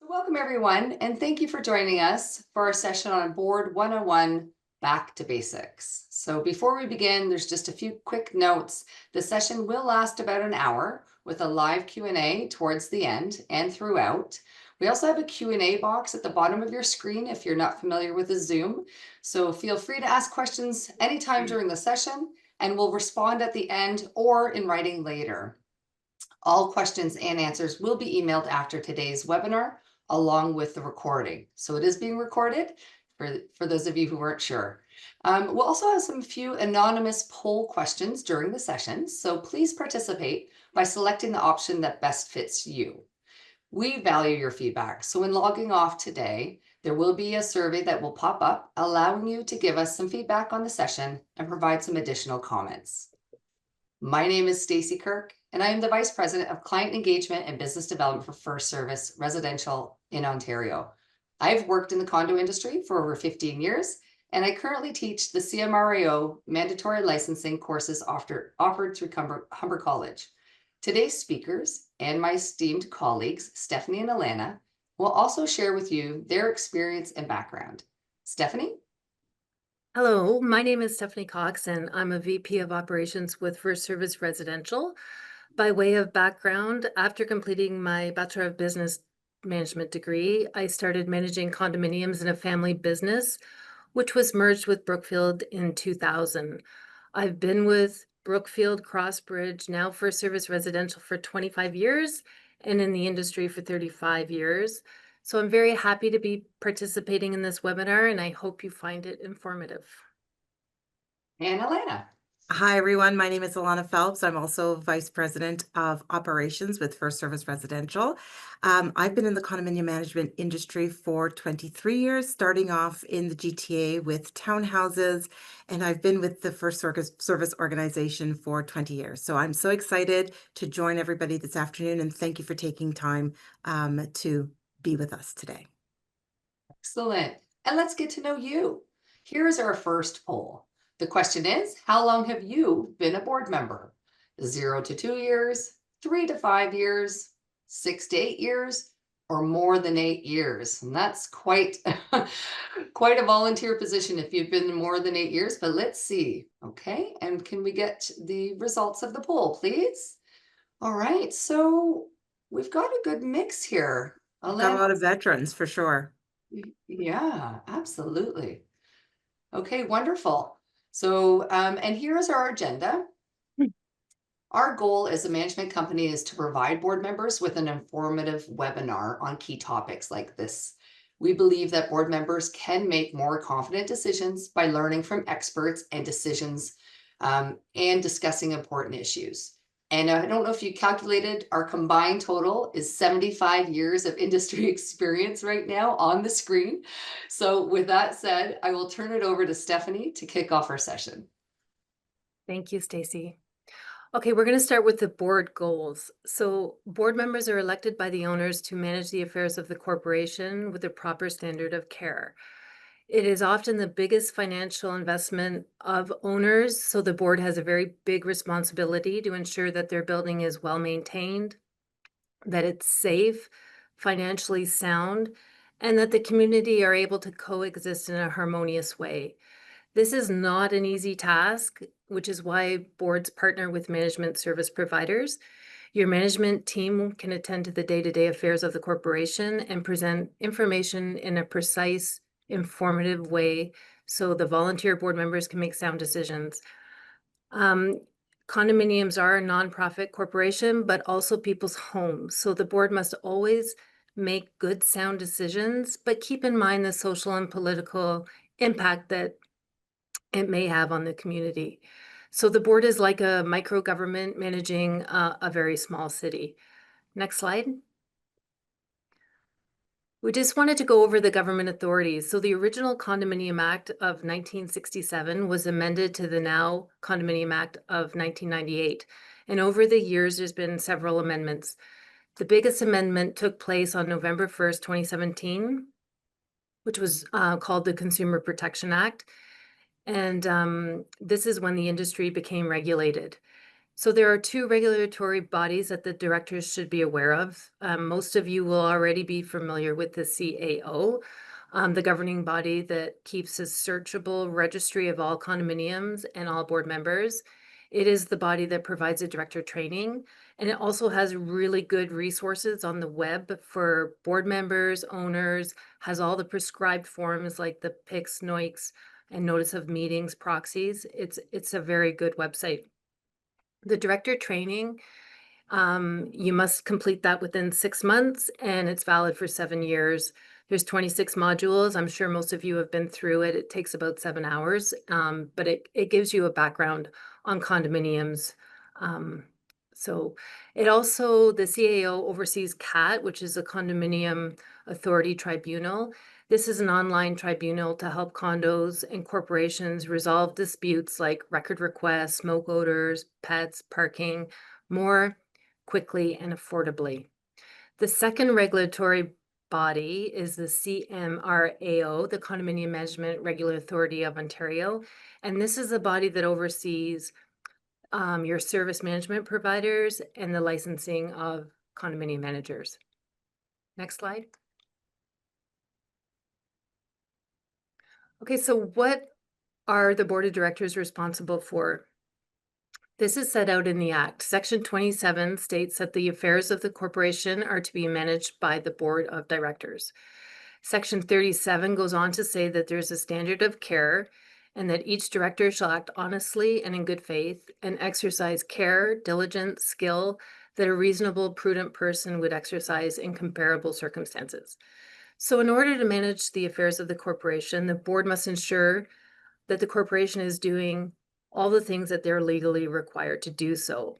Welcome, everyone, and thank you for joining us for our session on Board 101 Back to Basics. So before we begin, there's just a few quick notes. The session will last about an hour with a live Q&A towards the end and throughout. We also have a Q&A box at the bottom of your screen if you're not familiar with the Zoom. So feel free to ask questions anytime during the session, and we'll respond at the end or in writing later. All questions and answers will be emailed after today's webinar, along with the recording. So it is being recorded for those of you who weren't sure. We'll also have some few anonymous poll questions during the session. So please participate by selecting the option that best fits you. We value your feedback. So when logging off today, there will be a survey that will pop up, allowing you to give us some feedback on the session and provide some additional comments. My name is Stacy Kirk, and I am the Vice President of Client Engagement and Business Development for First Service Residential in Ontario. I've worked in the condo industry for over 15 years, and I currently teach the CMRAO mandatory licensing courses offered through Humber College. Today's speakers and my esteemed colleagues, Stephanie and Alana, will also share with you their experience and background. Stephanie? Hello, my name is Stephanie Cox, and I'm a VP of Operations with First Service Residential. By way of background, after completing my Bachelor of Business Management degree, I started managing condominiums in a family business, which was merged with Brookfield in 2000. I've been with Brookfield, Crossbridge, now First Service Residential for 25 years, and in the industry for 35 years. So I'm very happy to be participating in this webinar, and I hope you find it informative. And Alana. Hi, everyone. My name is Alana Phelps. I'm also Vice President of Operations with First Service Residential. I've been in the condominium management industry for 23 years, starting off in the GTA with townhouses, and I've been with the First Service organization for 20 years. So I'm so excited to join everybody this afternoon, and thank you for taking time to be with us today. Excellent. And let's get to know you. Here's our first poll. The question is, how long have you been a board member? 0 to 2 years, 3 to 5 years, 6 to 8 years, or more than 8 years? And that's quite, quite a volunteer position if you've been more than 8 years, but let's see. Okay, and can we get the results of the poll, please? All right, so we've got a good mix here. We've got a lot of veterans for sure. Yeah, absolutely. Okay, wonderful. So, and here's our agenda. Our goal as a management company is to provide board members with an informative webinar on key topics like this. We believe that board members can make more confident decisions by learning from experts and decisions and discussing important issues. And I don't know if you calculated, our combined total is 75 years of industry experience right now on the screen. So with that said, I will turn it over to Stephanie to kick off our session. Thank you, Stacy. Okay, we're going to start with the board goals. So board members are elected by the owners to manage the affairs of the corporation with a proper standard of care. It is often the biggest financial investment of owners, so the board has a very big responsibility to ensure that their building is well maintained, that it's safe, financially sound, and that the community are able to coexist in a harmonious way. This is not an easy task, which is why boards partner with management service providers. Your management team can attend to the day-to-day affairs of the corporation and present information in a precise, informative way so the volunteer board members can make sound decisions. Condominiums are a nonprofit corporation, but also people's homes. So the board must always make good, sound decisions, but keep in mind the social and political impact that it may have on the community. So the board is like a micro government managing a very small city. Next slide. We just wanted to go over the government authorities. So the original Condominium Act of 1967 was amended to the now Condominium Act of 1998. And over the years, there's been several amendments. The biggest amendment took place on November 1st, 2017, which was called the Consumer Protection Act. And this is when the industry became regulated. So there are two regulatory bodies that the directors should be aware of. Most of you will already be familiar with the CAO, the governing body that keeps a searchable registry of all condominiums and all board members. It is the body that provides a director training, and it also has really good resources on the web for board members, owners, has all the prescribed forms like the PICs, NOICs, and notice of meetings, proxies. It's a very good website. The director training, you must complete that within 6 months, and it's valid for 7 years. There's 26 modules. I'm sure most of you have been through it. It takes about 7 hours, but it gives you a background on condominiums. So it also, the CAO oversees CAT, which is a Condominium Authority Tribunal. This is an online tribunal to help condos and corporations resolve disputes like record requests, smoke odors, pets, parking, more quickly and affordably. The second regulatory body is the CMRAO, the Condominium Management Regulatory Authority of Ontario. And this is a body that oversees your service management providers and the licensing of condominium managers. Next slide. Okay, so what are the board of directors responsible for? This is set out in the Act. Section 27 states that the affairs of the corporation are to be managed by the board of directors. Section 37 goes on to say that there's a standard of care and that each director shall act honestly and in good faith and exercise care, diligence, skill that a reasonable, prudent person would exercise in comparable circumstances. So in order to manage the affairs of the corporation, the board must ensure that the corporation is doing all the things that they're legally required to do so.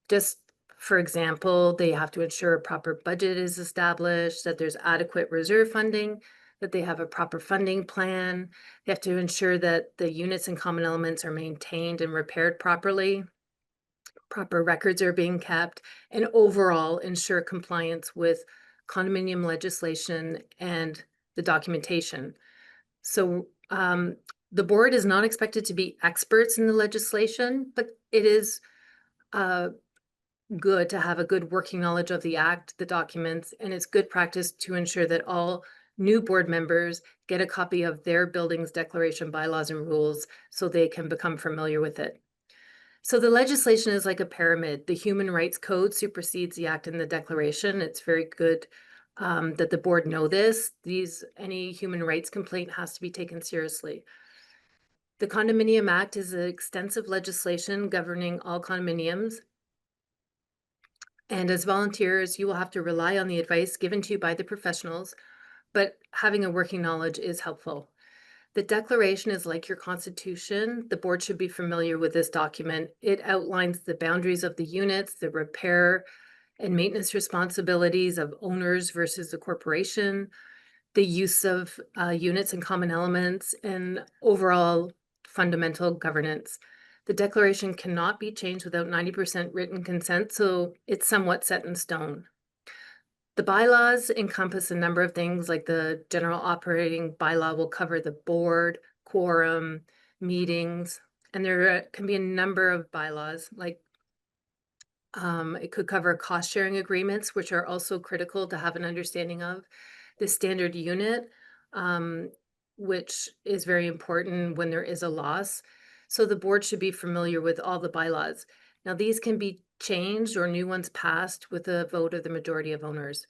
Just for example, they have to ensure a proper budget is established, that there's adequate reserve funding, that they have a proper funding plan. They have to ensure that the units and common elements are maintained and repaired properly, proper records are being kept, and overall ensure compliance with condominium legislation and the documentation. So the board is not expected to be experts in the legislation, but it is good to have a good working knowledge of the Act, the documents, and it's good practice to ensure that all new board members get a copy of their building's declaration, bylaws, and rules so they can become familiar with it. So the legislation is like a pyramid. The Human Rights Code supersedes the Act and the Declaration. It's very good that the board know this. Any human rights complaint has to be taken seriously. The Condominium Act is an extensive legislation governing all condominiums. And as volunteers, you will have to rely on the advice given to you by the professionals, but having a working knowledge is helpful. The declaration is like your constitution. The board should be familiar with this document. It outlines the boundaries of the units, the repair and maintenance responsibilities of owners versus the corporation, the use of units and common elements, and overall fundamental governance. The declaration cannot be changed without 90% written consent, so it's somewhat set in stone. The bylaws encompass a number of things, like the general operating bylaw will cover the board, quorum, meetings, and there can be a number of bylaws, like it could cover cost sharing agreements, which are also critical to have an understanding of. The standard unit, which is very important when there is a loss. So the board should be familiar with all the bylaws. Now, these can be changed or new ones passed with a vote of the majority of owners.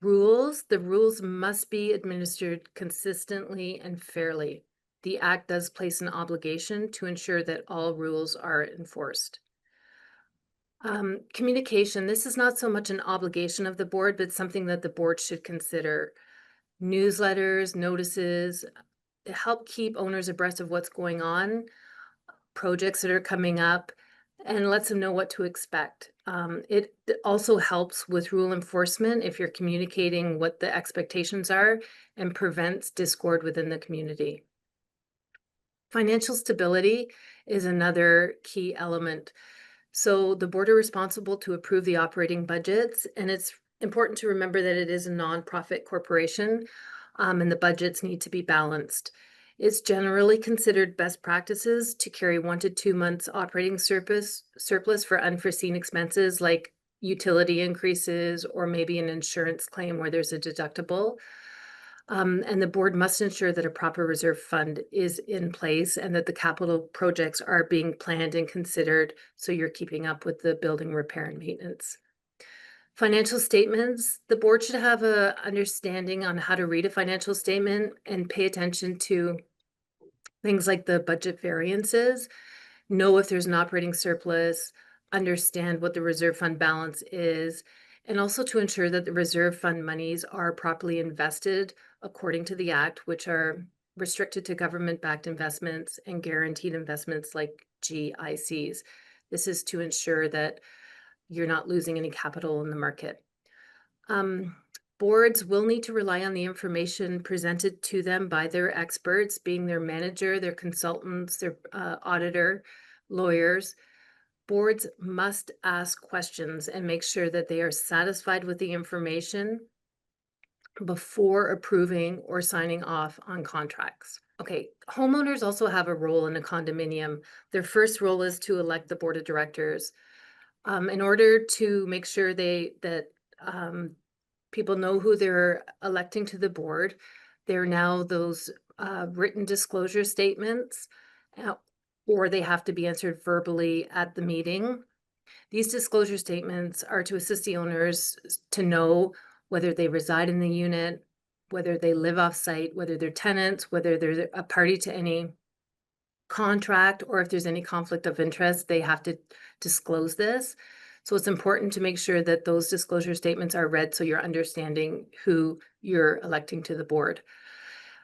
Rules, the rules must be administered consistently and fairly. The Act does place an obligation to ensure that all rules are enforced. Communication, this is not so much an obligation of the board, but something that the board should consider. Newsletters, notices, help keep owners abreast of what's going on, projects that are coming up, and lets them know what to expect. It also helps with rule enforcement if you're communicating what the expectations are and prevents discord within the community. Financial stability is another key element. So the board are responsible to approve the operating budgets, and it's important to remember that it is a nonprofit corporation, and the budgets need to be balanced. It's generally considered best practices to carry 1 to 2 months operating surplus for unforeseen expenses like utility increases or maybe an insurance claim where there's a deductible. And the board must ensure that a proper reserve fund is in place and that the capital projects are being planned and considered so you're keeping up with the building repair and maintenance. Financial statements, the board should have a understanding on how to read a financial statement and pay attention to things like the budget variances, know if there's an operating surplus, understand what the reserve fund balance is, and also to ensure that the reserve fund monies are properly invested according to the Act, which are restricted to government-backed investments and guaranteed investments like GICs. This is to ensure that you're not losing any capital in the market. Boards will need to rely on the information presented to them by their experts, being their manager, their consultants, their auditor, lawyers. Boards must ask questions and make sure that they are satisfied with the information before approving or signing off on contracts. Okay, homeowners also have a role in a condominium. Their first role is to elect the board of directors. In order to make sure that people know who they're electing to the board, there are now those written disclosure statements, or they have to be answered verbally at the meeting. These disclosure statements are to assist the owners to know whether they reside in the unit, whether they live off-site, whether they're tenants, whether they're a party to any contract, or if there's any conflict of interest, they have to disclose this. So it's important to make sure that those disclosure statements are read so you're understanding who you're electing to the board.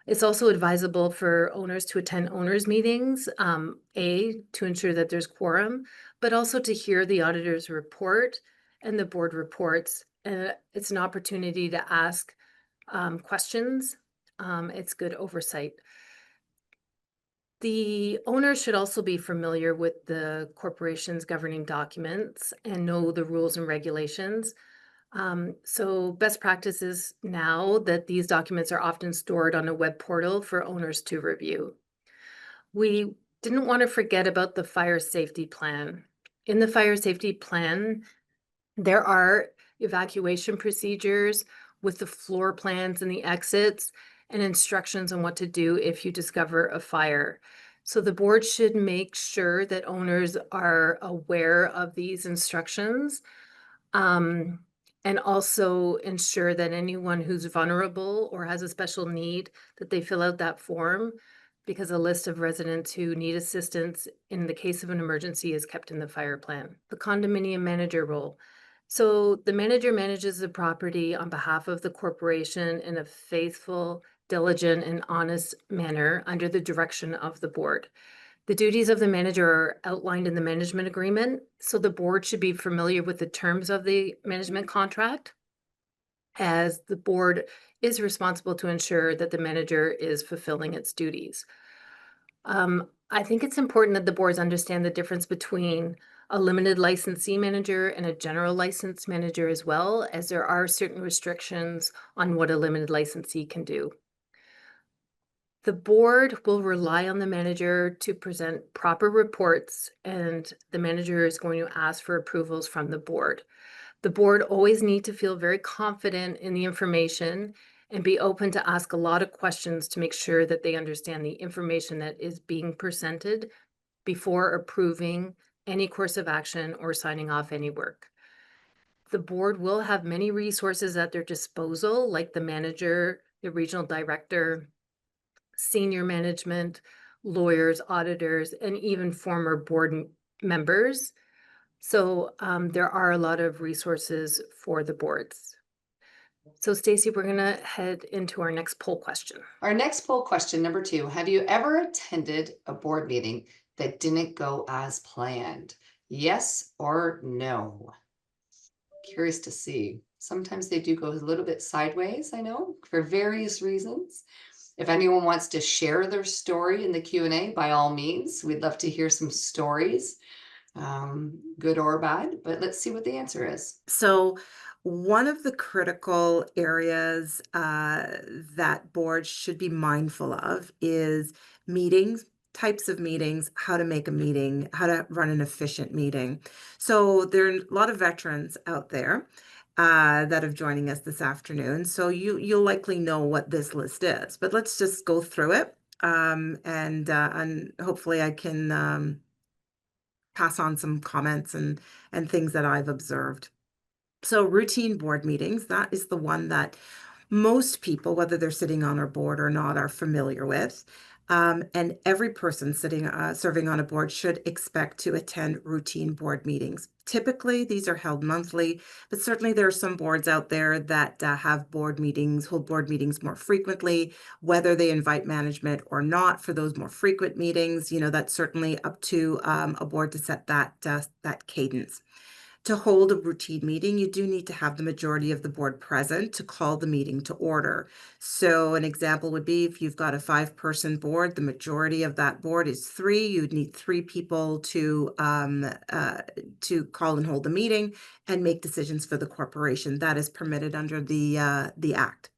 It's also advisable for owners to attend owners meetings, to ensure that there's quorum, but also to hear the auditor's report and the board reports. It's an opportunity to ask questions. It's good oversight. The owner should also be familiar with the corporation's governing documents and know the rules and regulations. So best practices now that these documents are often stored on a web portal for owners to review. We didn't want to forget about the fire safety plan. In the fire safety plan, there are evacuation procedures with the floor plans and the exits and instructions on what to do if you discover a fire. So the board should make sure that owners are aware of these instructions, and also ensure that anyone who's vulnerable or has a special need, that they fill out that form, because a list of residents who need assistance in the case of an emergency is kept in the fire plan. The condominium manager role. So the manager manages the property on behalf of the corporation in a faithful, diligent, and honest manner under the direction of the board. The duties of the manager are outlined in the management agreement, so the board should be familiar with the terms of the management contract, as the board is responsible to ensure that the manager is fulfilling its duties. I think it's important that the boards understand the difference between a limited licensee manager and a general license manager, as well, as there are certain restrictions on what a limited licensee can do. The board will rely on the manager to present proper reports, and the manager is going to ask for approvals from the board. The board always need to feel very confident in the information and be open to ask a lot of questions to make sure that they understand the information that is being presented before approving any course of action or signing off any work. The board will have many resources at their disposal, like the manager, the regional director, senior management, lawyers, auditors, and even former board members. So there are a lot of resources for the boards. So Stacy, we're gonna head into our next poll question. Our next poll question, number 2, have you ever attended a board meeting that didn't go as planned? Yes or no? Curious to see. Sometimes they do go a little bit sideways, I know, for various reasons. If anyone wants to share their story in the Q&A, by all means, we'd love to hear some stories. Good or bad, but let's see what the answer is. So, one of the critical areas that boards should be mindful of is meetings, types of meetings, how to make a meeting, how to run an efficient meeting. So, there are a lot of veterans out there that are joining us this afternoon. So, you'll likely know what this list is, but let's just go through it, and hopefully I can pass on some comments and things that I've observed. So routine board meetings, that is the one that most people, whether they're sitting on our board or not, are familiar with. And every person serving on a board should expect to attend routine board meetings. Typically, these are held monthly, but certainly there are some boards out there that hold board meetings more frequently, whether they invite management or not for those more frequent meetings. That's certainly up to a board to set that cadence. To hold a routine meeting, you do need to have the majority of the board present to call the meeting to order. So an example would be if you've got a 5-person board, the majority of that board is 3. You'd need 3 people to call and hold the meeting and make decisions for the corporation. That is permitted under the Act.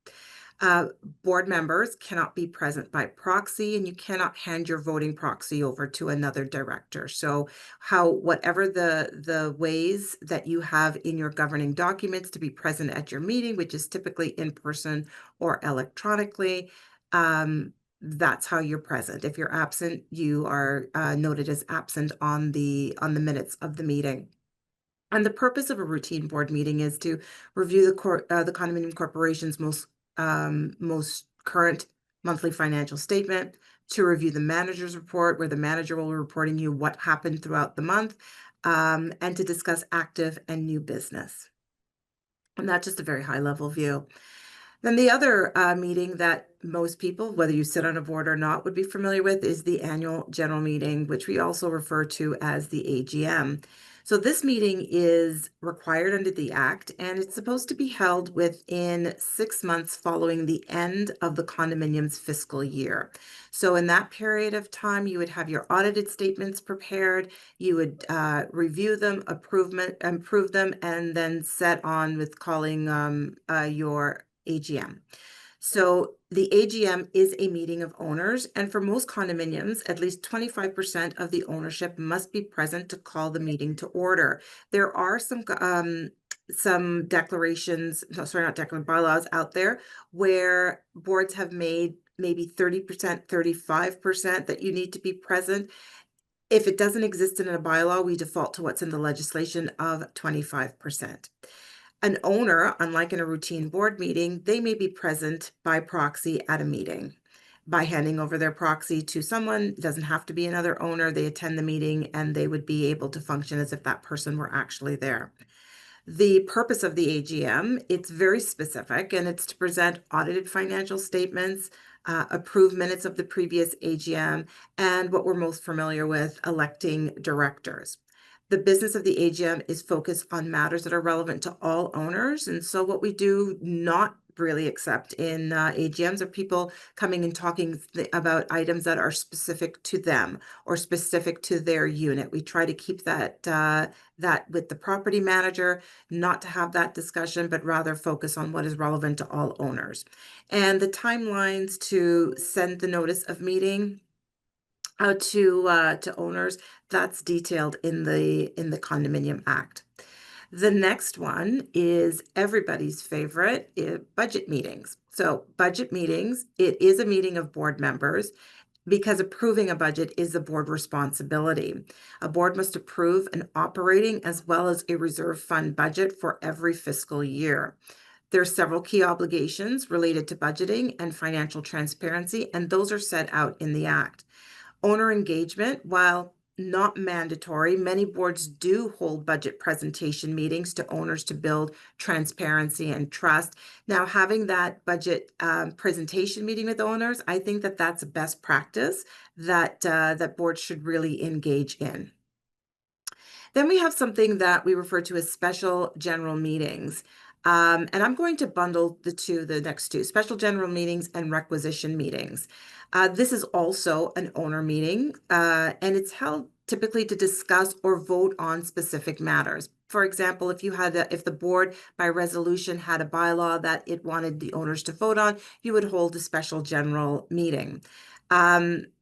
Uh, Board members cannot be present by proxy, and you cannot hand your voting proxy over to another director. So, whatever the ways that you have in your governing documents to be present at your meeting, which is typically in person or electronically, that's how you're present. If you're absent, you are noted as absent on the minutes of the meeting. And the purpose of a routine board meeting is to review the condominium corporation's most current monthly financial statement, to review the manager's report, where the manager will be reporting you what happened throughout the month, and to discuss active and new business. And that's just a very high level view. Then the other meeting that most people, whether you sit on a board or not, would be familiar with is the annual general meeting, which we also refer to as the AGM. So this meeting is required under the Act, and it's supposed to be held within 6 months following the end of the condominium's fiscal year. So in that period of time, you would have your audited statements prepared, you would review them, improve them, and then set on with calling your AGM. So the AGM is a meeting of owners, and for most condominiums, at least 25% of the ownership must be present to call the meeting to order. There are some declarations, no, sorry, not declarations, bylaws out there where boards have made maybe 30%, 35% that you need to be present. If it doesn't exist in a bylaw, we default to what's in the legislation of 25%. An owner, unlike in a routine board meeting, they may be present by proxy at a meeting. By handing over their proxy to someone, it doesn't have to be another owner, they attend the meeting and they would be able to function as if that person were actually there. The purpose of the AGM, it's very specific, and it's to present audited financial statements, approve minutes of the previous AGM, and what we're most familiar with, electing directors. The business of the AGM is focused on matters that are relevant to all owners. And so what we do not really accept in AGMs are people coming and talking about items that are specific to them or specific to their unit. We try to keep that with the property manager, not to have that discussion, but rather focus on what is relevant to all owners. And the timelines to send the notice of meeting out to owners, that's detailed in the Condominium Act. The next one is everybody's favorite, budget meetings. So budget meetings, it is a meeting of board members because approving a budget is the board responsibility. A board must approve an operating as well as a reserve fund budget for every fiscal year. There are several key obligations related to budgeting and financial transparency, and those are set out in the Act. Owner engagement, while not mandatory, many boards do hold budget presentation meetings to owners to build transparency and trust. Now, having that budget presentation meeting with owners, I think that that's a best practice that boards should really engage in. Then we have something that we refer to as special general meetings. And I'm going to bundle the next two, special general meetings and requisition meetings. This is also an owner meeting, and it's held typically to discuss or vote on specific matters. For example, if the board by resolution had a bylaw that it wanted the owners to vote on, you would hold a special general meeting.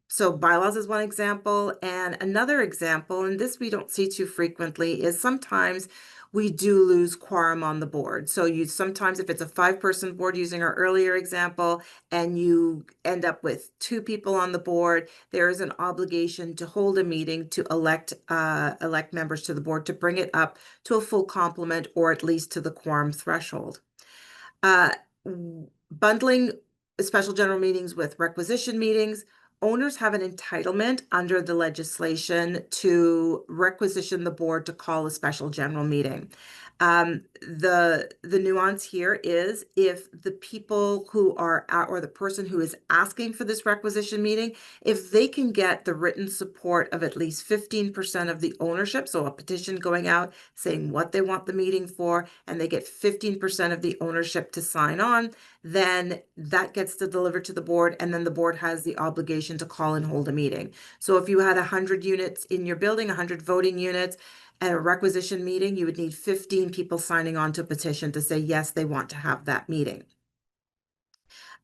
So bylaws is one example, and another example, and this we don't see too frequently, is sometimes we do lose quorum on the board. So sometimes if it's a 5-person board, using our earlier example, and you end up with 2 people on the board, there is an obligation to hold a meeting to elect members to the board to bring it up to a full complement or at least to the quorum threshold. Bundling special general meetings with requisition meetings, owners have an entitlement under the legislation to requisition the board to call a special general meeting. The nuance here is if the people who are or the person who is asking for this requisition meeting, if they can get the written support of at least 15% of the ownership, so a petition going out saying what they want the meeting for, and they get 15% of the ownership to sign on, then that gets delivered to the board, and then the board has the obligation to call and hold a meeting. So if you had 100 units in your building, 100 voting units, at a requisition meeting, you would need 15 people signing on to a petition to say, yes, they want to have that meeting.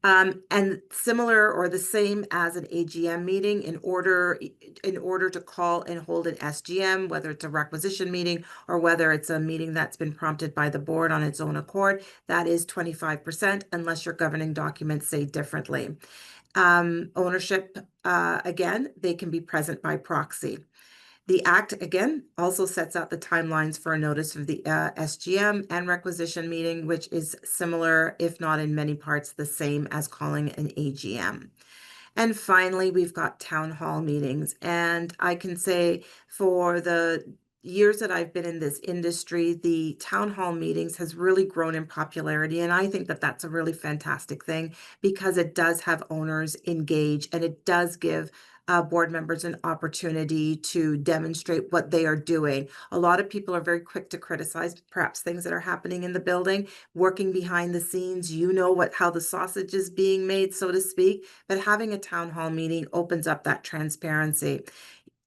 And similar or the same as an AGM meeting, in order to call and hold an SGM, whether it's a requisition meeting or whether it's a meeting that's been prompted by the board on its own accord, that is 25%, unless your governing documents say differently. Ownership, again, they can be present by proxy. The Act, again, also sets out the timelines for a notice of the SGM and requisition meeting, which is similar, if not in many parts, the same as calling an AGM. And finally, we've got town hall meetings. And I can say for the years that I've been in this industry, the town hall meetings has really grown in popularity. And I think that that's a really fantastic thing because it does have owners engage and it does give board members an opportunity to demonstrate what they are doing. A lot of people are very quick to criticize perhaps things that are happening in the building, working behind the scenes. You know how the sausage is being made, so to speak, but having a town hall meeting opens up that transparency.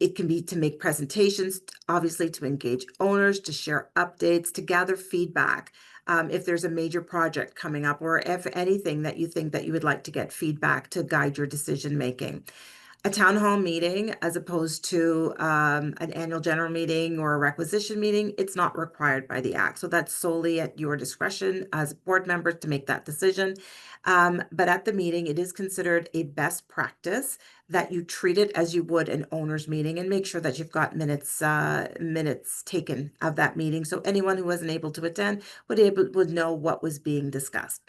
It can be to make presentations, obviously to engage owners, to share updates, to gather feedback. If there's a major project coming up or if anything that you think that you would like to get feedback to guide your decision making. A town hall meeting, as opposed to an annual general meeting or a requisition meeting, it's not required by the Act. So that's solely at your discretion as board members to make that decision. But at the meeting, it is considered a best practice that you treat it as you would an owner's meeting and make sure that you've got minutes taken of that meeting. So anyone who wasn't able to attend would know what was being discussed.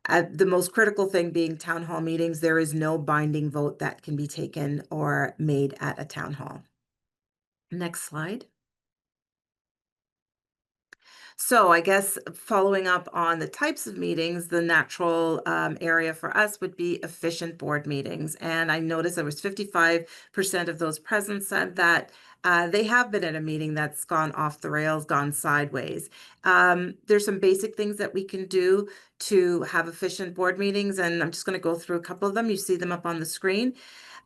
The most critical thing being town hall meetings, there is no binding vote that can be taken or made at a town hall. Next slide. So I guess following up on the types of meetings, the natural area for us would be efficient board meetings. And I noticed there was 55% of those present said that they have been at a meeting that's gone off the rails, gone sideways. There's some basic things that we can do to have efficient board meetings, and I'm just going to go through a couple of them. You see them up on the screen.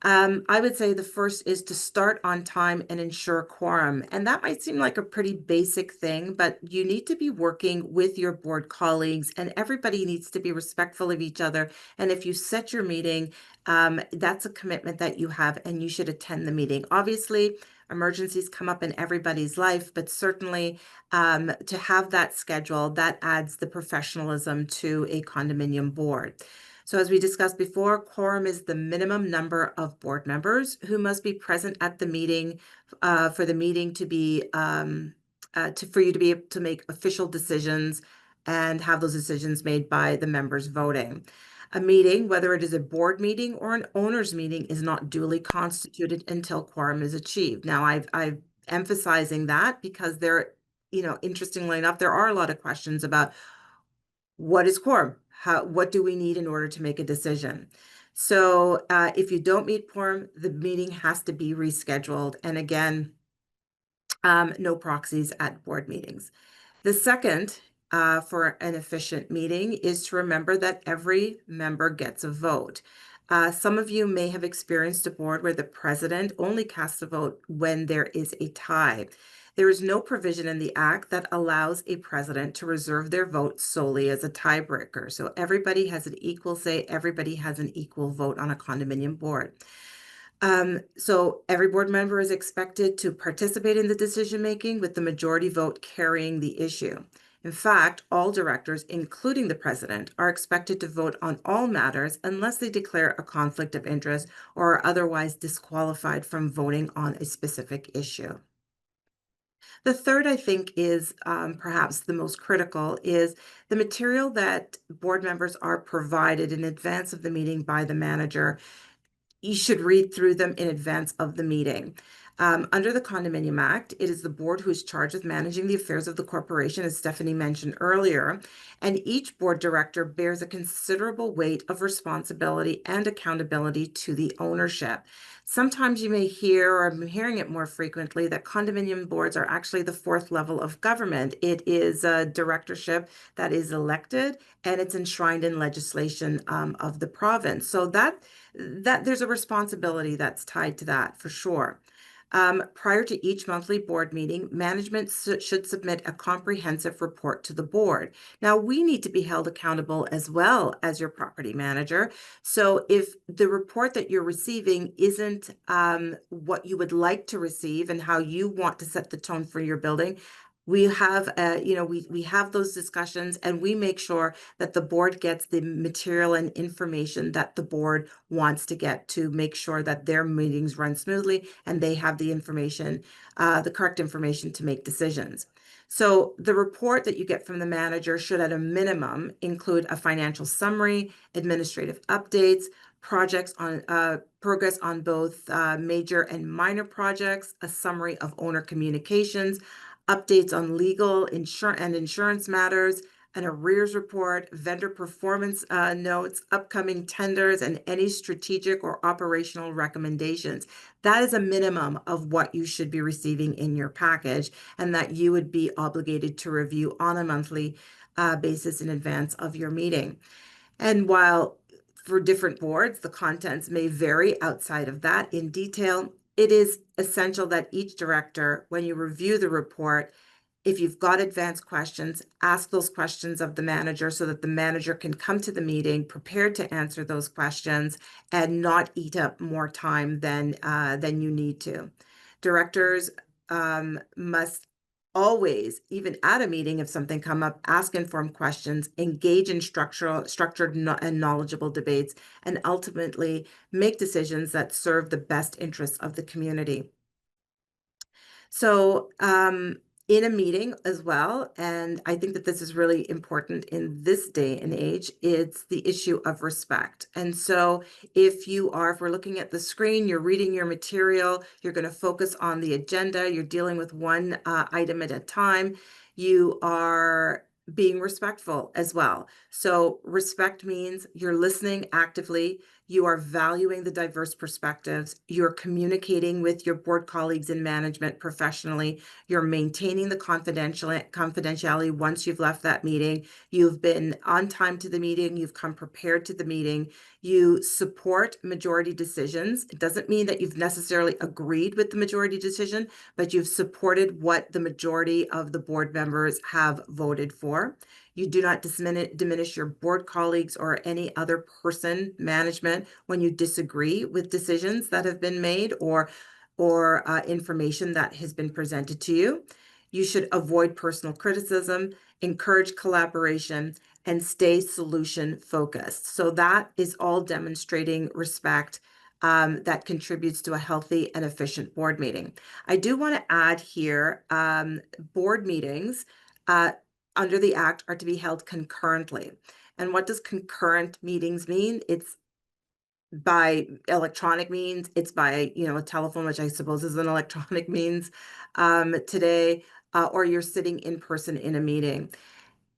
I would say the first is to start on time and ensure quorum. And that might seem like a pretty basic thing, but you need to be working with your board colleagues and everybody needs to be respectful of each other. And if you set your meeting, that's a commitment that you have and you should attend the meeting. Obviously, emergencies come up in everybody's life, but certainly to have that schedule, that adds the professionalism to a condominium board. So as we discussed before, quorum is the minimum number of board members who must be present at the meeting for the meeting to be for you to be able to make official decisions and have those decisions made by the members voting. A meeting, whether it is a board meeting or an owner's meeting, is not duly constituted until quorum is achieved. Now, I've emphasizing that because interestingly enough, there are a lot of questions about what is quorum? What do we need in order to make a decision? So if you don't meet quorum, the meeting has to be rescheduled. And again, no proxies at board meetings. The second for an efficient meeting is to remember that every member gets a vote. Some of you may have experienced a board where the president only casts a vote when there is a tie. There is no provision in the Act that allows a president to reserve their vote solely as a tiebreaker. So everybody has an equal say, everybody has an equal vote on a condominium board. So every board member is expected to participate in the decision-making with the majority vote carrying the issue. In fact, all directors, including the president, are expected to vote on all matters unless they declare a conflict of interest or are otherwise disqualified from voting on a specific issue. The third, I think, is perhaps the most critical, is the material that board members are provided in advance of the meeting by the manager. You should read through them in advance of the meeting. Under the Condominium Act, it is the board who is charged with managing the affairs of the corporation, as Stephanie mentioned earlier, and each board director bears a considerable weight of responsibility and accountability to the ownership. Sometimes you may hear, or I'm hearing it more frequently, that condominium boards are actually the fourth level of government. It is a directorship that is elected, and it's enshrined in legislation of the province. So that there's a responsibility that's tied to that for sure. Prior to each monthly board meeting, management should submit a comprehensive report to the board. Now, we need to be held accountable as well as your property manager. So if the report that you're receiving isn't what you would like to receive and how you want to set the tone for your building, we have, we have those discussions, and we make sure that the board gets the material and information that the board wants to get to make sure that their meetings run smoothly and they have the information, the correct information to make decisions. So the report that you get from the manager should at a minimum include a financial summary, administrative updates, projects on progress on both major and minor projects, a summary of owner communications, updates on legal insurance matters, an arrears report, vendor performance notes, upcoming tenders, and any strategic or operational recommendations. That is a minimum of what you should be receiving in your package, and that you would be obligated to review on a monthly basis in advance of your meeting. And while for different boards, the contents may vary outside of that in detail, it is essential that each director, when you review the report, if you've got advanced questions, ask those questions of the manager so that the manager can come to the meeting prepared to answer those questions and not eat up more time than you need to. Directors must always, even at a meeting, if something come up, ask informed questions, engage in structured and knowledgeable debates, and ultimately make decisions that serve the best interests of the community. So in a meeting as well, and I think that this is really important in this day and age, it's the issue of respect. And so if we're looking at the screen, you're reading your material, you're going to focus on the agenda, you're dealing with one item at a time, you are being respectful as well. So respect means you're listening actively, you are valuing the diverse perspectives, you're communicating with your board colleagues and management professionally, you're maintaining the confidentiality once you've left that meeting, you've been on time to the meeting, you've come prepared to the meeting, you support majority decisions. It doesn't mean that you've necessarily agreed with the majority decision, but you've supported what the majority of the board members have voted for. You do not diminish your board colleagues or any other person, management, when you disagree with decisions that have been made or information that has been presented to you. You should avoid personal criticism, encourage collaboration, and stay solution focused. So that is all demonstrating respect that contributes to a healthy and efficient board meeting. I do want to add here, board meetings under the Act are to be held concurrently. And what does concurrent meetings mean? It's by electronic means, it's by, a telephone, which I suppose is an electronic means today, or you're sitting in person in a meeting.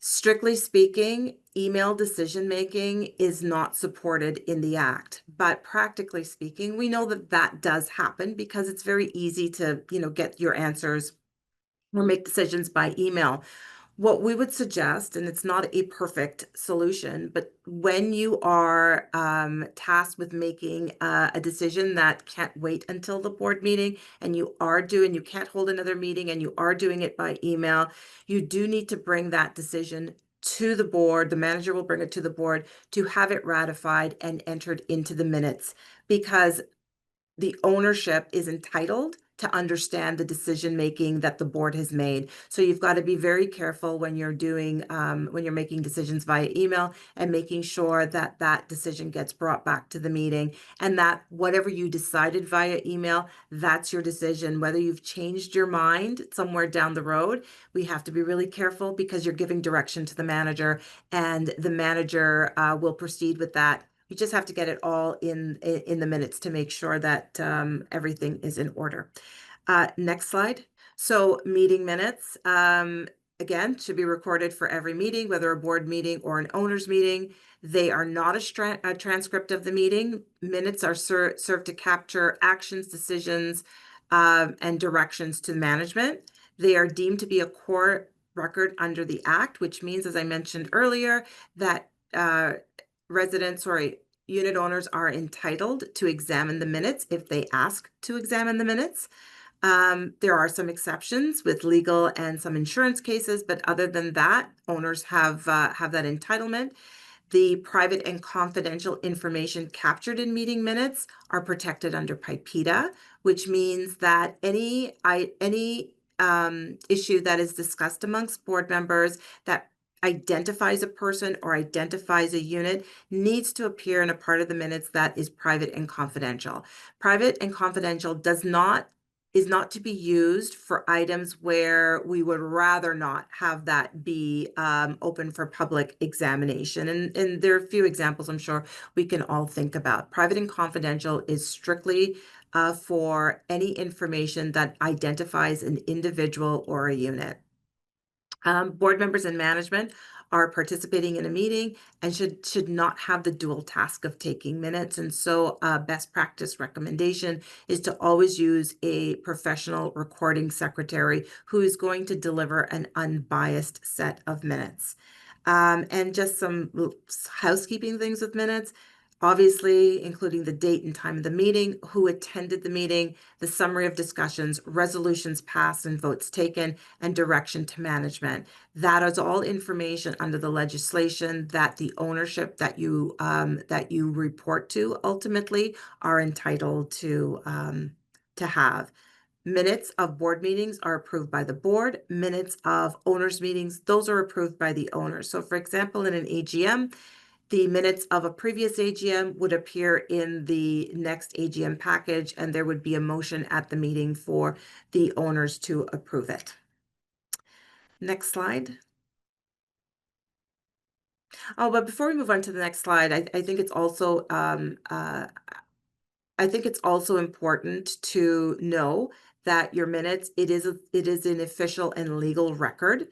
Strictly speaking, email decision-making is not supported in the Act, but practically speaking, we know that that does happen because it's very easy to, get your answers or make decisions by email. What we would suggest, and it's not a perfect solution, but when you are tasked with making a decision that can't wait until the board meeting, and you can't hold another meeting, and you are doing it by email, you do need to bring that decision to the board. The manager will bring it to the board to have it ratified and entered into the minutes, because the ownership is entitled to understand the decision making that the board has made. So you've got to be very careful when you're doing when you're making decisions via email, and making sure that that decision gets brought back to the meeting, and that whatever you decided via email, that's your decision. Whether you've changed your mind somewhere down the road, we have to be really careful, because you're giving direction to the manager, and the manager will proceed with that. You just have to get it all in the minutes to make sure that everything is in order. Next slide. So meeting minutes, again, should be recorded for every meeting, whether a board meeting or an owner's meeting. They are not a transcript of the meeting. Minutes are served to capture actions, decisions, and directions to management. They are deemed to be a core record under the Act, which means, as I mentioned earlier, that unit owners are entitled to examine the minutes if they ask to examine the minutes. There are some exceptions with legal and some insurance cases, but other than that, owners have that entitlement. The private and confidential information captured in meeting minutes are protected under PIPEDA, which means that any issue that is discussed amongst board members that identifies a person or identifies a unit needs to appear in a part of the minutes that is private and confidential. Private and confidential is not to be used for items where we would rather not have that be open for public examination. And there are a few examples I'm sure we can all think about. Private and confidential is strictly for any information that identifies an individual or a unit. Board members and management are participating in a meeting and should not have the dual task of taking minutes. And so best practice recommendation is to always use a professional recording secretary who is going to deliver an unbiased set of minutes. And just some housekeeping things with minutes, obviously including the date and time of the meeting, who attended the meeting, the summary of discussions, resolutions passed and votes taken, and direction to management. That is all information under the legislation that the ownership that you report to ultimately are entitled to have. Minutes of board meetings are approved by the board. Minutes of owners' meetings, those are approved by the owner. So for example, in an AGM, the minutes of a previous AGM would appear in the next AGM package, and there would be a motion at the meeting for the owners to approve it. Next slide. Oh, but before we move on to the next slide, I think it's also important to know that your minutes, it is an official and legal record.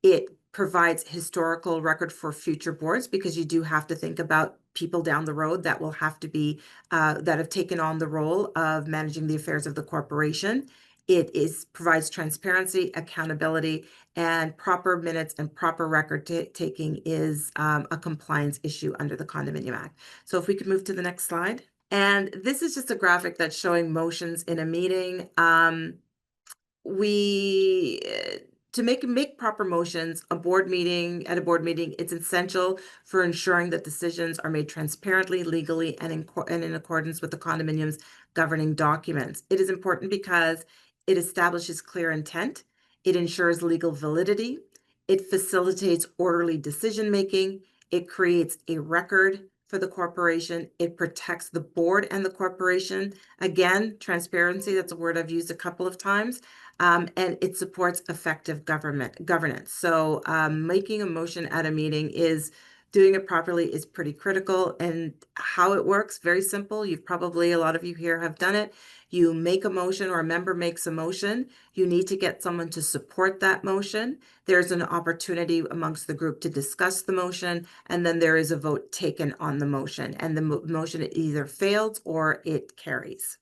It provides historical record for future boards, because you do have to think about people down the road that will have to be that have taken on the role of managing the affairs of the corporation. It provides transparency, accountability, and proper minutes and proper record taking is a compliance issue under the Condominium Act. So if we could move to the next slide. And this is just a graphic that's showing motions in a meeting. To make proper motions, at a board meeting, it's essential for ensuring that decisions are made transparently, legally, and in accordance with the condominium's governing documents. It is important because it establishes clear intent, it ensures legal validity, it facilitates orderly decision-making, it creates a record for the corporation, it protects the board and the corporation. Again, transparency, that's a word I've used a couple of times. And it supports effective governance. So making a motion at a meeting doing it properly is pretty critical. And how it works, very simple. A lot of you here have done it. You make a motion, or a member makes a motion. You need to get someone to support that motion. There's an opportunity amongst the group to discuss the motion, and then there is a vote taken on the motion. And the motion either fails or it carries.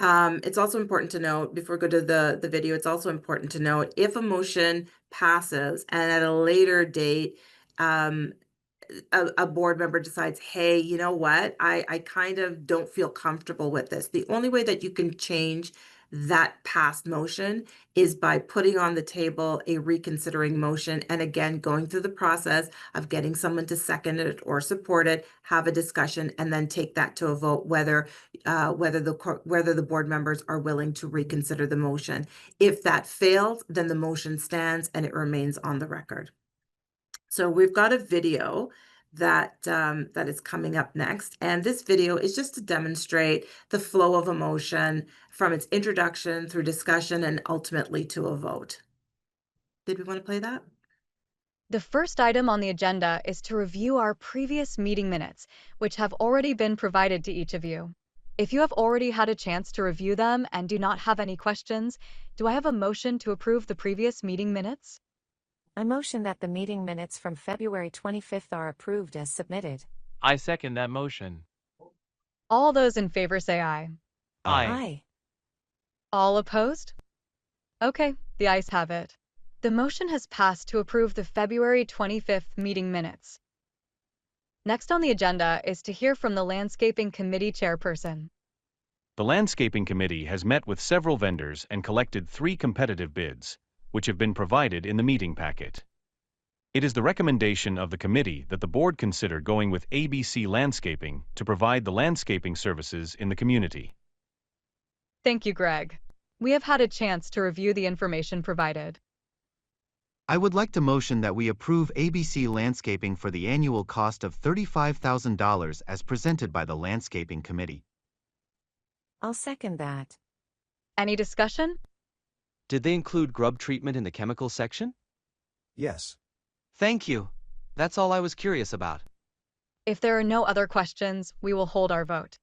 It's also important to note, before we go to the video, it's also important to note if a motion passes and at a later date, a board member decides, hey, you know what, I kind of don't feel comfortable with this. The only way that you can change that past motion is by putting on the table a reconsidering motion, and again, going through the process of getting someone to second it or support it, have a discussion, and then take that to a vote, whether the board members are willing to reconsider the motion. If that fails, then the motion stands and it remains on the record. So we've got a video that that is coming up next, and this video is just to demonstrate the flow of emotion from its introduction through discussion and ultimately to a vote. Did we want to play that? The first item on the agenda is to review our previous meeting minutes, which have already been provided to each of you. If you have already had a chance to review them and do not have any questions, do I have a motion to approve the previous meeting minutes? I motion that the meeting minutes from February 25th are approved as submitted. I second that motion. All those in favor say aye. Aye. All opposed? Okay, the ayes have it. The motion has passed to approve the February 25th meeting minutes. Next on the agenda is to hear from the Landscaping Committee chairperson. The Landscaping Committee has met with several vendors and collected 3 competitive bids, which have been provided in the meeting packet. It is the recommendation of the committee that the board consider going with ABC Landscaping to provide the landscaping services in the community. Thank you, Greg. We have had a chance to review the information provided. I would like to motion that we approve ABC Landscaping for the annual cost of $35,000 as presented by the Landscaping Committee. I'll second that. Any discussion? Did they include grub treatment in the chemical section? Yes. Thank you. That's all I was curious about. If there are no other questions, we will hold our vote.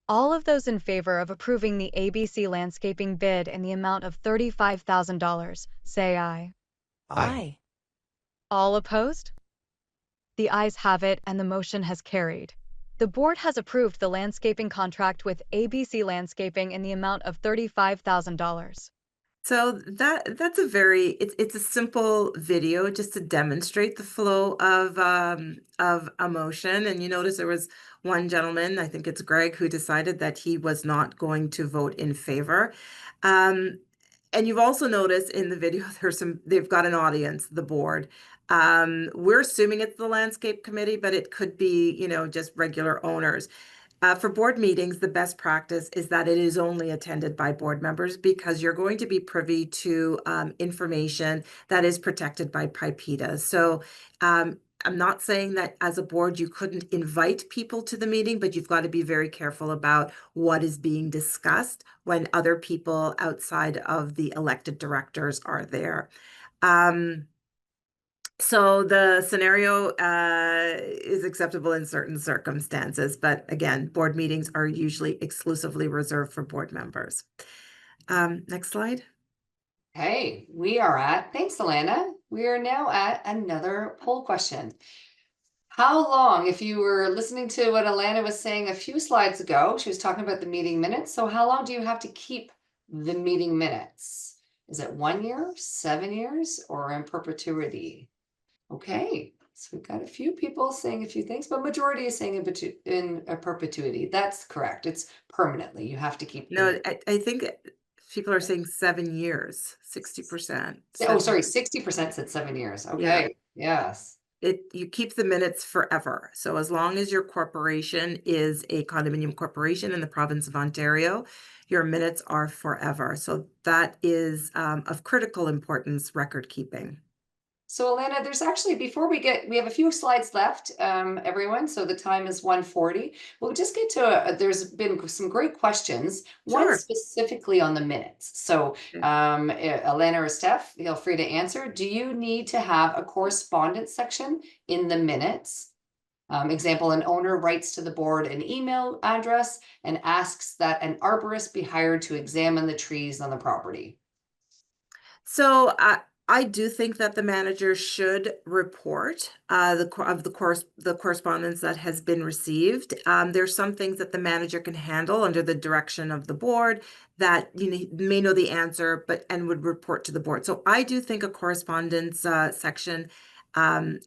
All of those in favor of approving the ABC Landscaping bid in the amount of $35,000, say aye. Aye. All opposed? The ayes have it and the motion has carried. The board has approved the landscaping contract with ABC Landscaping in the amount of $35,000. So that's a it's a simple video just to demonstrate the flow of emotion. And you notice there was one gentleman, I think it's Greg, who decided that he was not going to vote in favor. And you've also noticed in the video they've got an audience, the board. We're assuming it's the landscape committee, but it could be, just regular owners. For board meetings, the best practice is that it is only attended by board members, because you're going to be privy to information that is protected by PIPEDA. So I'm not saying that as a board you couldn't invite people to the meeting, but you've got to be very careful about what is being discussed when other people outside of the elected directors are there. So the scenario is acceptable in certain circumstances, but again, board meetings are usually exclusively reserved for board members. Next slide. Hey, thanks, Alana. We are now at another poll question. How long, if you were listening to what Alana was saying a few slides ago, she was talking about the meeting minutes. So how long do you have to keep the meeting minutes? Is it 1 year, 7 years, or in perpetuity? Okay, so we've got a few people saying a few things, but majority is saying in a perpetuity. That's correct. It's permanently. You have to keep. No, I think people are saying 7 years, 60%. Oh, sorry, 60% said 7 years. Okay, yes. You keep the minutes forever. So as long as your corporation is a condominium corporation in the province of Ontario, your minutes are forever. So that is of critical importance, record keeping. So Alana, there's actually, we have a few slides left, everyone. So the time is 1:40. We'll just get to, there's been some great questions, one specifically on the minutes. So Alana or Steph, feel free to answer. Do you need to have a correspondence section in the minutes? Example, an owner writes to the board an email address and asks that an arborist be hired to examine the trees on the property. So I do think that the manager should report the correspondence that has been received. There's some things that the manager can handle under the direction of the board that may know the answer, and would report to the board. So I do think a correspondence section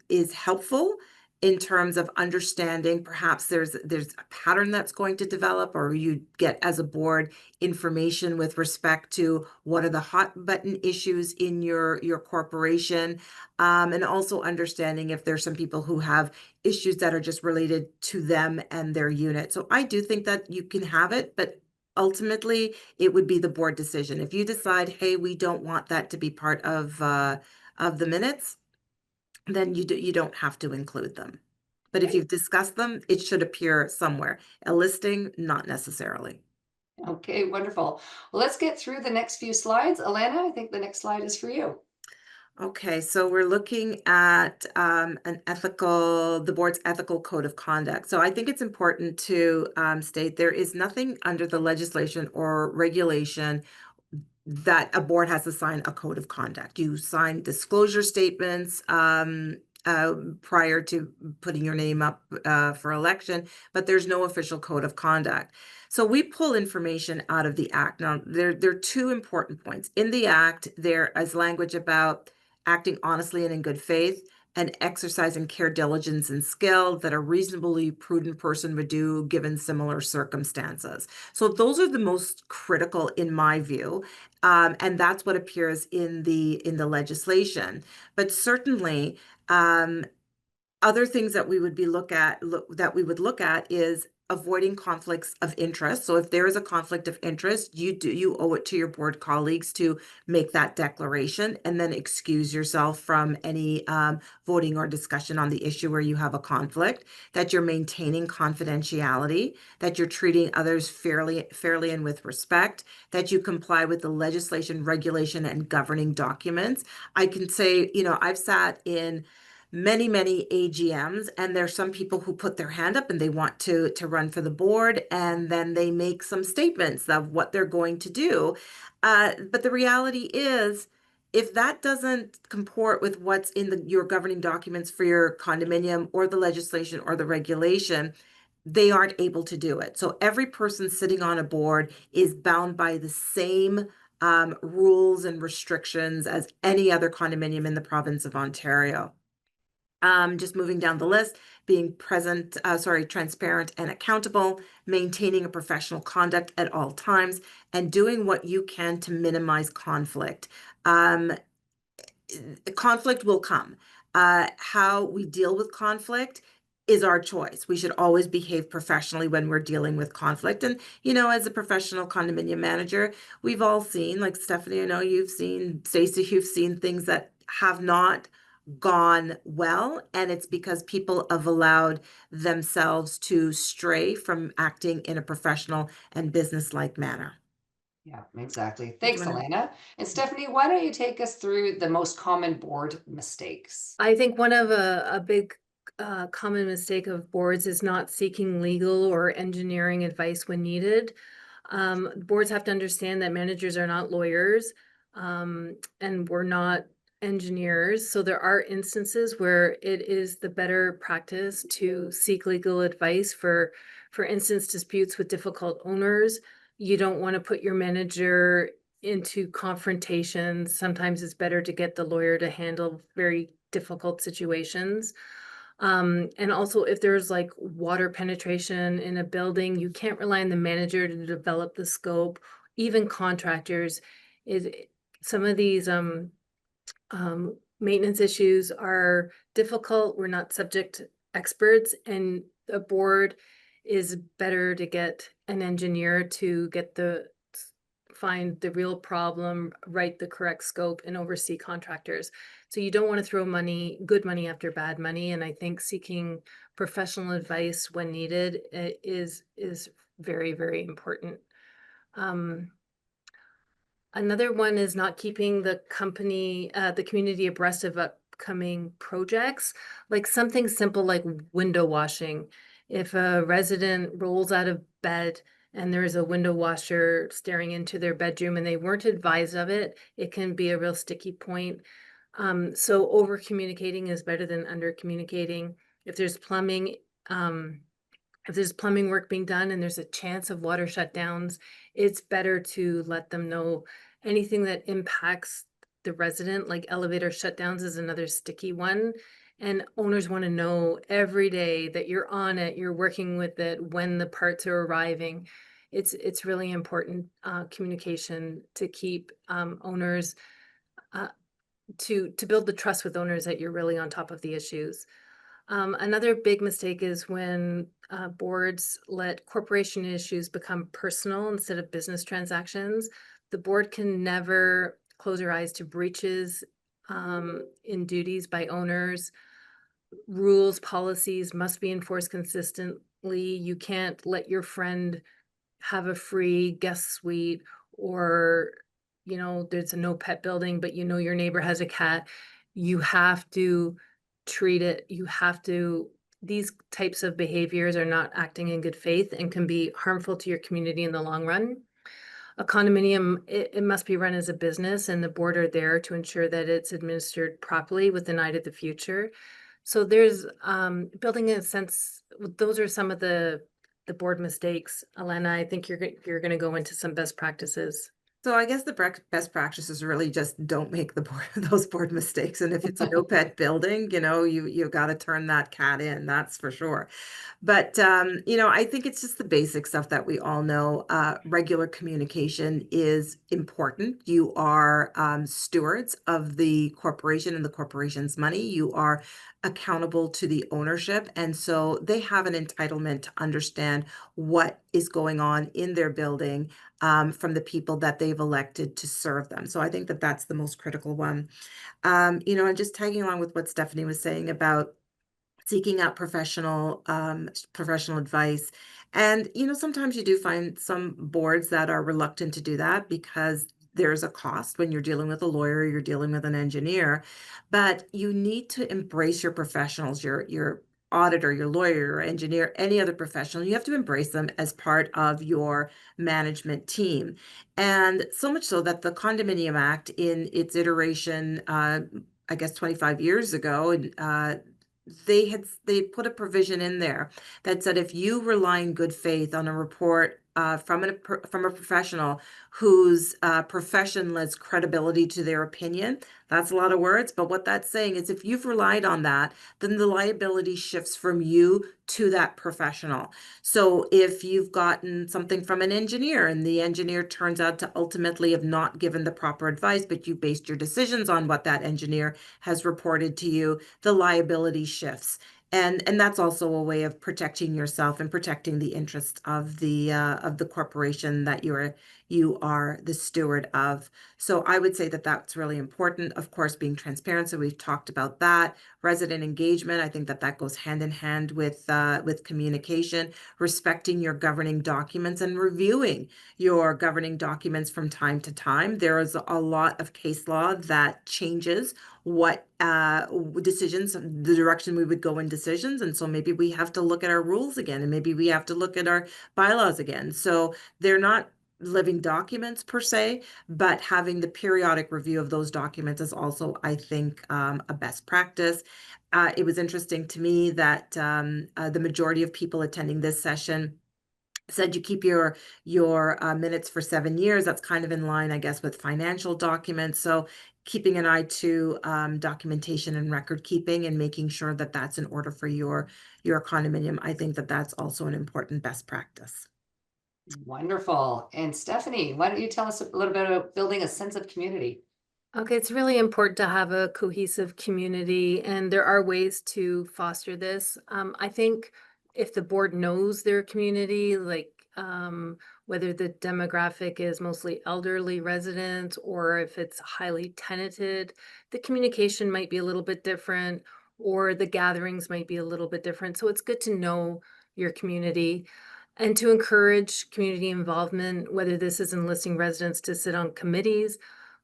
is helpful in terms of understanding. Perhaps there's a pattern that's going to develop, or you get as a board information with respect to what are the hot button issues in your corporation, and also understanding if there's some people who have issues that are just related to them and their unit. So I do think that you can have it, but ultimately it would be the board decision. If you decide, hey, we don't want that to be part of the minutes, then you don't have to include them. But if you've discussed them, it should appear somewhere. A listing, not necessarily. Okay, wonderful. Well, let's get through the next few slides. Alana, I think the next slide is for you. Okay, so we're looking at the board's ethical code of conduct. So I think it's important to state there is nothing under the legislation or regulation that a board has to sign a code of conduct. You sign disclosure statements prior to putting your name up for election, but there's no official code of conduct. So we pull information out of the Act. Now, there are two important points. In the Act, there is language about acting honestly and in good faith, and exercising care, diligence, and skill that a reasonably prudent person would do given similar circumstances. So those are the most critical in my view. And that's what appears in the legislation. But certainly, other things that we would look at is avoiding conflicts of interest. So if there is a conflict of interest, you owe it to your board colleagues to make that declaration and then excuse yourself from any voting or discussion on the issue where you have a conflict, that you're maintaining confidentiality, that you're treating others fairly and with respect, that you comply with the legislation, regulation, and governing documents. I can say, I've sat in many AGMs, and there's some people who put their hand up and they want to run for the board, and then they make some statements of what they're going to do. But the reality is, if that doesn't comport with what's in your governing documents for your condominium or the legislation or the regulation, they aren't able to do it. So every person sitting on a board is bound by the same rules and restrictions as any other condominium in the province of Ontario. Just moving down the list, being transparent and accountable, maintaining a professional conduct at all times, and doing what you can to minimize conflict. Conflict will come. How we deal with conflict is our choice. We should always behave professionally when we're dealing with conflict. And, as a professional condominium manager, we've all seen, like Stephanie, I know you've seen, Stacey, you've seen things that have not gone well, and it's because people have allowed themselves to stray from acting in a professional and business-like manner. Yeah, exactly. Did you Thanks, wanna- Alana. And Stephanie, why don't you take us through the most common board mistakes? I think one of a big common mistake of boards is not seeking legal or engineering advice when needed. Boards have to understand that managers are not lawyers, and we're not engineers. So there are instances where it is the better practice to seek legal advice for instance, disputes with difficult owners. You don't want to put your manager into confrontations. Sometimes it's better to get the lawyer to handle very difficult situations. And also if there's like water penetration in a building, you can't rely on the manager to develop the scope. Even contractors, some of these maintenance issues are difficult. We're not subject experts, and the board is better to get an engineer to find the real problem, write the correct scope, and oversee contractors. So you don't want to throw good money after bad money. And I think seeking professional advice when needed is very, very important. Another one is not keeping the community abreast of upcoming projects, like something simple like window washing. If a resident rolls out of bed and there's a window washer staring into their bedroom and they weren't advised of it, it can be a real sticky point. So over communicating is better than under communicating. If there's plumbing, um, if there's plumbing work being done and there's a chance of water shutdowns, it's better to let them know. Anything that impacts the resident, like elevator shutdowns is another sticky one. And owners want to know every day that you're on it, you're working with it, when the parts are arriving. It's really important communication to keep owners uh, to build the trust with owners that you're really on top of the issues. Another big mistake is when boards let corporation issues become personal instead of business transactions. The board can never close their eyes to breaches in duties by owners. Rules, policies must be enforced consistently. You can't let your friend have a free guest suite, or there's a no pet building, but your neighbor has a cat. You have to treat it, these types of behaviors are not acting in good faith and can be harmful to your community in the long run. A condominium, it must be run as a business, and the board are there to ensure that it's administered properly with an eye to the future. So there's building a sense. Those are some of the board mistakes. Elena, I think you're going to go into some best practices. So I guess the best practices really just don't make the board those board mistakes. And if it's a no pet building, you got to turn that cat in, that's for sure. But I think it's just the basic stuff that we all know. Regular communication is important. You are stewards of the corporation and the corporation's money. You are accountable to the ownership. And so they have an entitlement to understand what is going on in their building from the people that they've elected to serve them. So I think that that's the most critical one. And just tagging along with what Stephanie was saying about seeking out professional advice. And, sometimes you do find some boards that are reluctant to do that because there's a cost when you're dealing with a lawyer, you're dealing with an engineer, but you need to embrace your professionals, your auditor, your lawyer, your engineer, any other professional. You have to embrace them as part of your management team. And so much so that the Condominium Act in its iteration, I guess 25 years ago, they put a provision in there that said if you rely in good faith on a report from a professional whose profession lends credibility to their opinion, that's a lot of words, but what that's saying is if you've relied on that, then the liability shifts from you to that professional. So if you've gotten something from an engineer and the engineer turns out to ultimately have not given the proper advice, but you based your decisions on what that engineer has reported to you, the liability shifts. And that's also a way of protecting yourself and protecting the interests of the corporation that you are the steward of. So I would say that that's really important. Of course, being transparent. So we've talked about that. Resident engagement. I think that that goes hand in hand with communication, respecting your governing documents and reviewing your governing documents from time to time. There is a lot of case law that changes what decisions, the direction we would go in decisions. And so maybe we have to look at our rules again, and maybe we have to look at our bylaws again. So they're not living documents per se, but having the periodic review of those documents is also, I think, a best practice. It was interesting to me that the majority of people attending this session said you keep your minutes for 7 years. That's kind of in line, I guess, with financial documents. So keeping an eye to documentation and record keeping and making sure that that's in order for your condominium. I think that that's also an important best practice. Wonderful. And Stephanie, why don't you tell us a little bit about building a sense of community? Okay, it's really important to have a cohesive community, and there are ways to foster this. I think if the board knows their community, like whether the demographic is mostly elderly residents or if it's highly tenanted, the communication might be a little bit different, or the gatherings might be a little bit different. So it's good to know your community and to encourage community involvement, whether this is enlisting residents to sit on committees,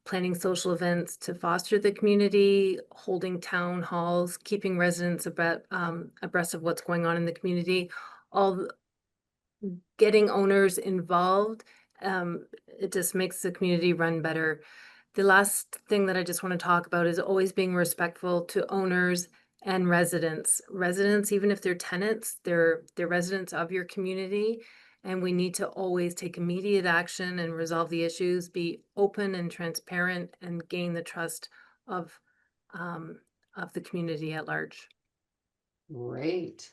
planning social events to foster the community, holding town halls, keeping residents abreast of what's going on in the community, all getting owners involved. It just makes the community run better. The last thing that I just want to talk about is always being respectful to owners and residents. Residents, even if they're tenants, they're residents of your community, and we need to always take immediate action and resolve the issues, be open and transparent, and gain the trust of the community at large. Great.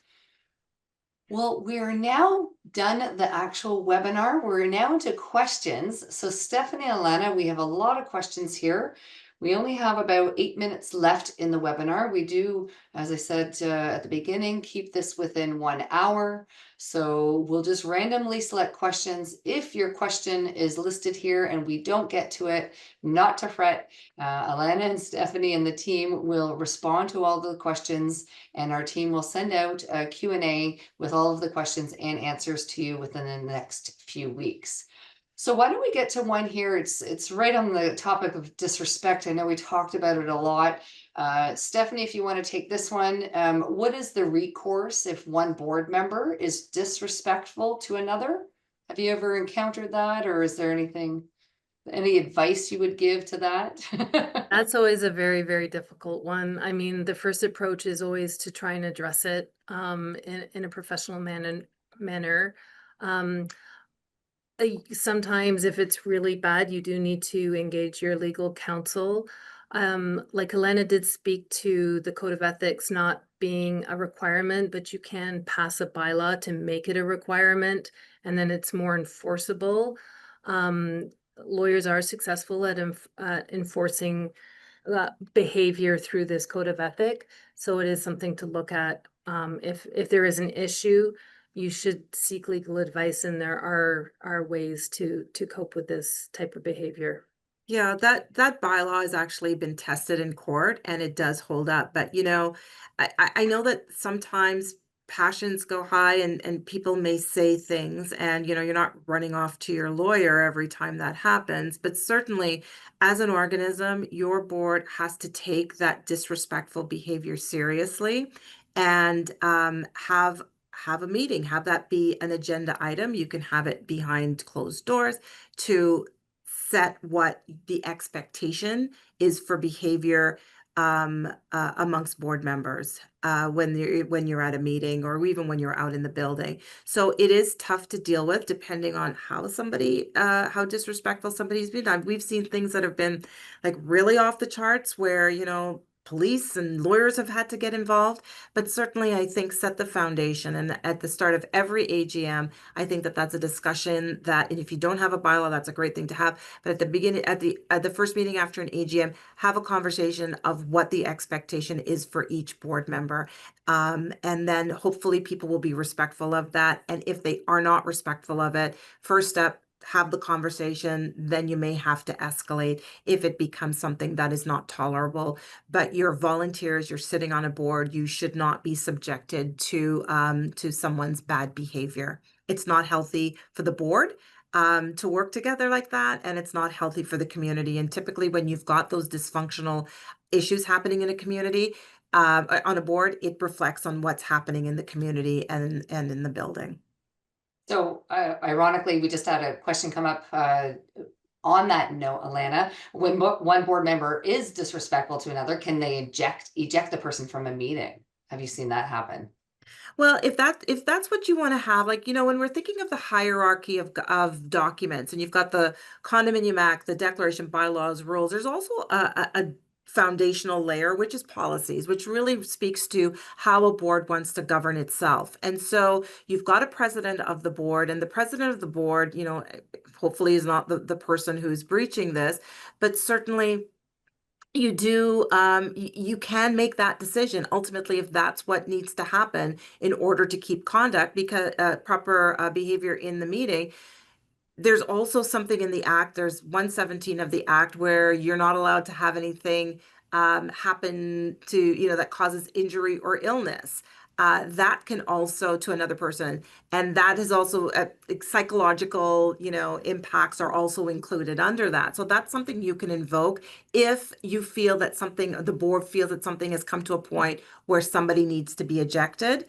Well, we are now done the actual webinar. We're now into questions. So Stephanie and Alana, we have a lot of questions here. We only have about 8 minutes left in the webinar. We do, as I said at the beginning, keep this within 1 hour. So we'll just randomly select questions. If your question is listed here and we don't get to it, not to fret. Alana and Stephanie and the team will respond to all the questions, and our team will send out a Q&A with all of the questions and answers to you within the next few weeks. So why don't we get to one here? It's right on the topic of disrespect. I know we talked about it a lot. Stephanie, if you want to take this one, what is the recourse if one board member is disrespectful to another? Have you ever encountered that, or is there any advice you would give to that? That's always a very, very difficult one. I mean, the first approach is always to try and address it in a professional manner. Sometimes if it's really bad, you do need to engage your legal counsel. Like Helena did speak to the code of ethics not being a requirement, but you can pass a bylaw to make it a requirement, and then it's more enforceable. Lawyers are successful at enforcing behavior through this code of ethic, so it is something to look at. If there is an issue, you should seek legal advice, and there are ways to cope with this type of behavior. Yeah, that bylaw has actually been tested in court and it does hold up. But I know that sometimes passions go high and people may say things and you're not running off to your lawyer every time that happens. But certainly as an organism, your board has to take that disrespectful behavior seriously and have a meeting, have that be an agenda item. You can have it behind closed doors to set what the expectation is for behavior amongst board members when you're at a meeting or even when you're out in the building. So it is tough to deal with depending on how disrespectful somebody's been. We've seen things that have been like really off the charts where, police and lawyers have had to get involved, but certainly I think set the foundation. And at the start of every AGM, I think that that's a discussion that, and if you don't have a bylaw, that's a great thing to have. But at the beginning, at the first meeting after an AGM, have a conversation of what the expectation is for each board member. And then hopefully people will be respectful of that. And if they are not respectful of it, first step, have the conversation, then you may have to escalate if it becomes something that is not tolerable. But you're volunteers, you're sitting on a board, you should not be subjected to someone's bad behavior. It's not healthy for the board to work together like that, and it's not healthy for the community. And typically when you've got those dysfunctional issues happening in a community, on a board, it reflects on what's happening in the community and in the building. So ironically, we just had a question come up on that note, Alana. When one board member is disrespectful to another, can they eject the person from a meeting? Have you seen that happen? Well, if that's what you want to have, like, when we're thinking of the hierarchy of documents, and you've got the Condominium Act, the Declaration, bylaws, rules, there's also a foundational layer, which is policies, which really speaks to how a board wants to govern itself. And so you've got a president of the board, and the president of the board, hopefully is not the person who's breaching this, but certainly you can make that decision ultimately if that's what needs to happen in order to keep conduct, because proper behavior in the meeting. There's also something in the act, there's 117 of the act, where you're not allowed to have anything happen to, that causes injury or illness. That can also to another person. And that is also psychological, impacts are also included under that. So that's something you can invoke if you feel that the board feels that something has come to a point where somebody needs to be ejected.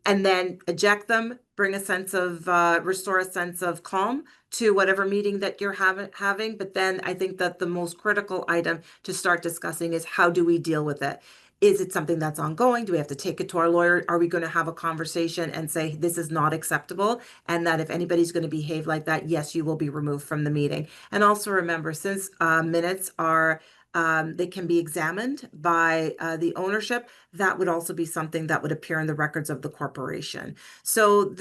and then eject them, bring a sense of, restore a sense of calm to whatever meeting that you're having. But then I think that the most critical item to start discussing is, how do we deal with it? Is it something that's ongoing? Do we have to take it to our lawyer? Are we going to have a conversation and say, this is not acceptable? And that if anybody's going to behave like that, yes, you will be removed from the meeting. And also remember, since minutes are they can be examined by the ownership, that would also be something that would appear in the records of the corporation. So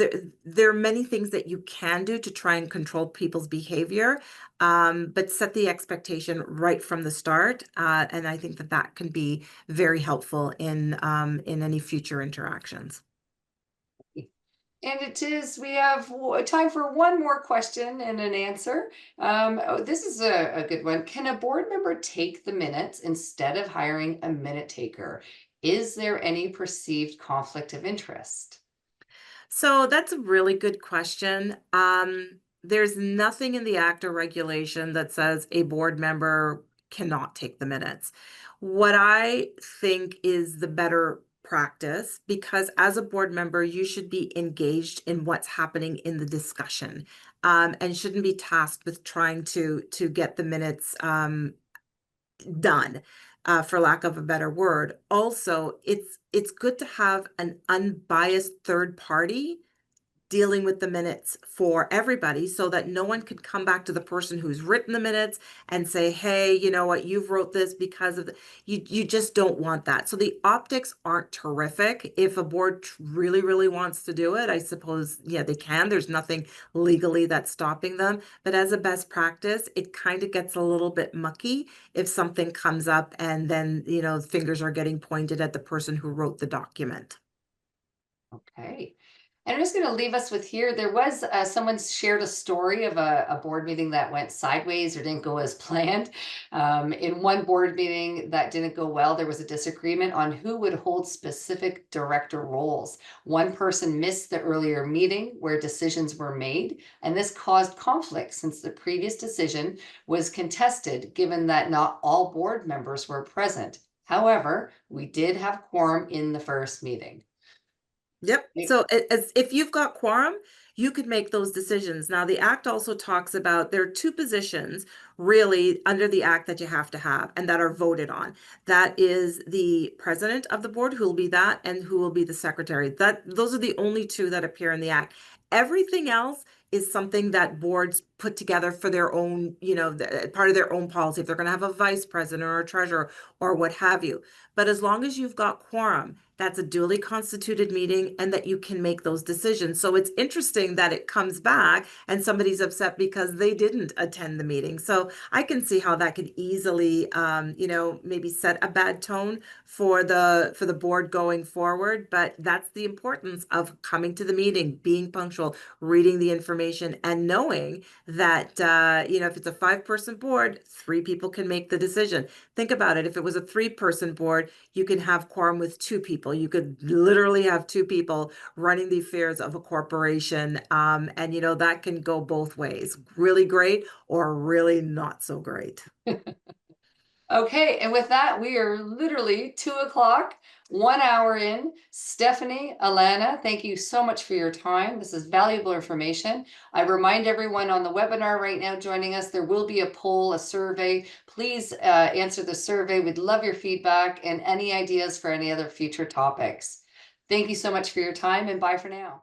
there are many things that you can do to try and control people's behavior, but set the expectation right from the start. And I think that that can be very helpful in any future interactions. And we have time for one more question and an answer. This is a good one. Can a board member take the minutes instead of hiring a minute taker? Is there any perceived conflict of interest? So that's a really good question. There's nothing in the act or regulation that says a board member cannot take the minutes. What I think is the better practice, because as a board member, you should be engaged in what's happening in the discussion, and shouldn't be tasked with trying to get the minutes done, for lack of a better word. Also, it's good to have an unbiased third party dealing with the minutes for everybody, so that no one could come back to the person who's written the minutes and say, hey, you know what, you've wrote this because of you just don't want that. So the optics aren't terrific. If a board really wants to do it, I suppose, yeah, they can. There's nothing legally that's stopping them. But as a best practice, it kind of gets a little bit mucky if something comes up and then, fingers are getting pointed at the person who wrote the document. Okay. And I'm just going to leave us with here. There was someone shared a story of a board meeting that went sideways or didn't go as planned. In one board meeting that didn't go well, there was a disagreement on who would hold specific director roles. One person missed the earlier meeting where decisions were made, and this caused conflict since the previous decision was contested, given that not all board members were present. However, we did have quorum in the first meeting. Yep. So as if you've got quorum, you could make those decisions. Now, the act also talks about there are two positions really under the act that you have to have and that are voted on. That is the president of the board, who will be that, and who will be the secretary. Those are the only two that appear in the act. Everything else is something that boards put together for their own, part of their own policy, if they're going to have a vice president or a treasurer or what have you. But as long as you've got quorum, that's a duly constituted meeting, and that you can make those decisions. So it's interesting that it comes back and somebody's upset because they didn't attend the meeting. So I can see how that could easily, maybe set a bad tone for the board going forward. But that's the importance of coming to the meeting, being punctual, reading the information, and knowing that, if it's a 5-person board, 3 people can make the decision. Think about it. If it was a 3-person board, you can have quorum with 2 people. You could literally have 2 people running the affairs of a corporation. And, that can go both ways, really great or really not so great. Okay, and with that, we are literally 2 o'clock, 1 hour in. Stephanie, Alana, thank you so much for your time. This is valuable information. I remind everyone on the webinar right now joining us, there will be a poll, a survey. Please answer the survey. We'd love your feedback and any ideas for any other future topics. Thank you so much for your time, and bye for now.